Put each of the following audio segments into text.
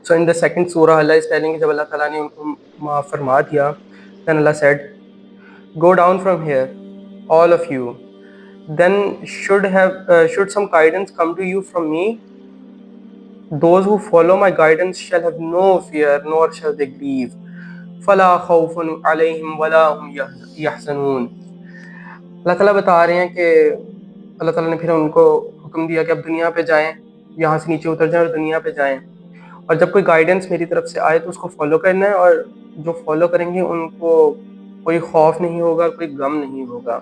So in the second surah, Allah is telling جب اللہ تعالیٰ نے ان کو معاف فرما دیا, then Allah said, go down from here, all of you. Then should some guidance come to you from me, those who follow my guidance shall have no fear nor shall they grieve. فلا خوف علیہم ولا هم یحزنون. اللہ تعالیٰ بتا رہے ہیں کہ اللہ تعالیٰ نے پھر ان کو حکم دیا کہ اب دنیا پہ جائیں, یہاں سے نیچے اتر جائیں اور دنیا پہ جائیں, اور جب کوئی گائیڈنس میری طرف سے آئے تو اس کو فالو کرنا ہے, اور جو فالو کریں گے ان کو کوئی خوف نہیں ہوگا, کوئی غم نہیں ہوگا.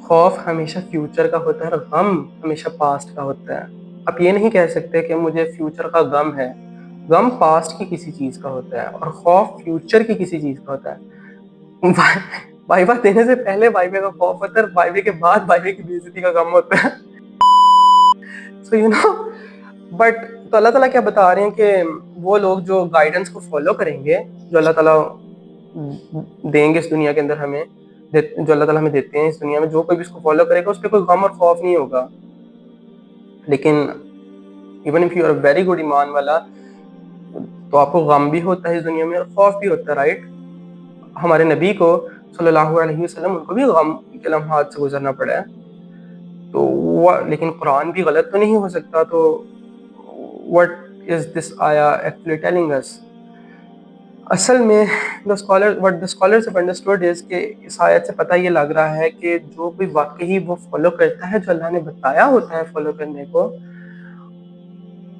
خوف ہمیشہ فیوچر کا ہوتا ہے اور غم ہمیشہ پاسٹ کا ہوتا ہے. آپ یہ نہیں کہہ سکتے کہ مجھے فیوچر کا غم ہے. غم پاسٹ کی کسی چیز کا ہوتا ہے اور خوف فیوچر کی کسی چیز کا ہوتا ہے. وائبہ دینے سے پہلے وائبے کا خوف ہوتا ہے اور وائبے کے بعد وائبے کی بے عزتی کا غم ہوتا ہے. سو یو نو بٹ تو اللہ تعالیٰ کیا بتا رہے ہیں کہ وہ لوگ جو گائیڈنس کو فالو کریں گے, جو اللہ تعالیٰ دیں گے اس دنیا کے اندر ہمیں, جو اللہ تعالیٰ ہمیں دیتے ہیں اس دنیا میں, جو کوئی بھی اس کو فالو کرے گا اس پہ کوئی غم اور خوف نہیں ہوگا. لیکن even if you are very good ایمان والا تو آپ کو غم بھی ہوتا ہے اس دنیا میں اور خوف بھی ہوتا ہے, رائٹ. ہمارے نبی کو صلی اللہ علیہ وسلم ان کو بھی غم کے لمحات سے گزرنا پڑا ہے. تو لیکن قرآن بھی غلط تو نہیں ہو سکتا. تو what is this ayah actually telling us? اصل میں what the scholars have understood is کہ اس آیت سے پتہ یہ لگ رہا ہے کہ جو کوئی واقعی وہ فالو کرتا ہے جو اللہ نے بتایا ہوتا ہے فالو کرنے کو,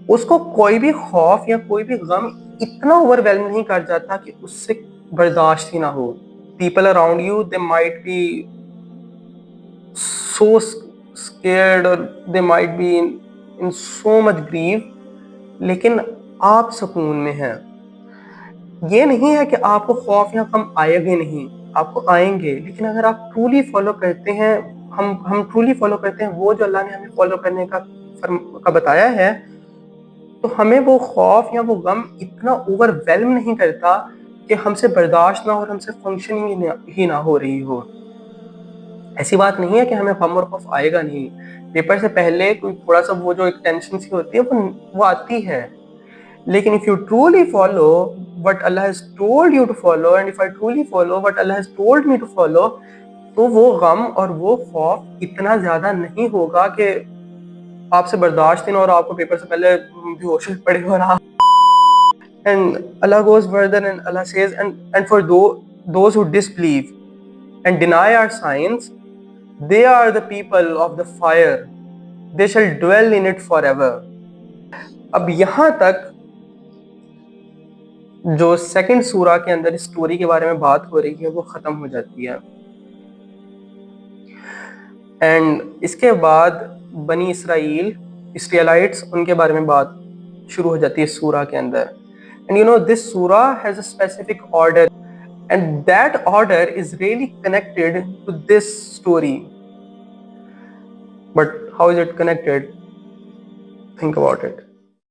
اس کو کوئی بھی خوف یا کوئی بھی غم اتنا اوور ویلم نہیں کر جاتا کہ اس سے برداشت ہی نہ ہو. People around you, they might be so scared or they might be in so much grief, لیکن آپ سکون میں ہیں. یہ نہیں ہے کہ آپ کو خوف یا غم آئے گے نہیں, آپ کو آئیں گے, لیکن اگر آپ ٹرولی فالو کرتے ہیں, ہم ٹرولی فالو کرتے ہیں وہ جو اللہ نے ہمیں فالو کرنے کا بتایا ہے, تو ہمیں وہ خوف یا وہ غم اتنا اوور ویلم نہیں کرتا کہ ہم سے برداشت نہ ہو اور ہم سے فنکشننگ ہی نہ ہو رہی ہو. ایسی بات نہیں ہے کہ ہمیں غم اور خوف آئے گا نہیں. پیپر سے پہلے کوئی تھوڑا سا وہ جو ایک ٹینشن سی ہوتی ہے وہ آتی ہے, لیکن if you truly follow what Allah has told you to follow and if I truly follow what Allah has told me to follow, تو وہ غم اور وہ خوف اتنا زیادہ نہیں ہوگا کہ آپ سے برداشت نہیں, اور آپ کو پیپر سے پہلے بھی ہوش پڑے اور آپ. And Allah goes further and Allah says, and for those who disbelieve and deny our signs, they are the people of the fire, they shall dwell in it forever. اب یہاں تک جو سیکنڈ سورہ کے اندر اس سٹوری کے بارے میں بات ہو رہی ہے وہ ختم ہو جاتی ہے, اینڈ اس کے بعد بنی اسرائیلائٹس ان کے بارے میں بات شروع ہو جاتی ہے اس سورہ کے اندر. And you know this surah has a specific order, and that order is really connected to this story. But how is it connected? Think about it.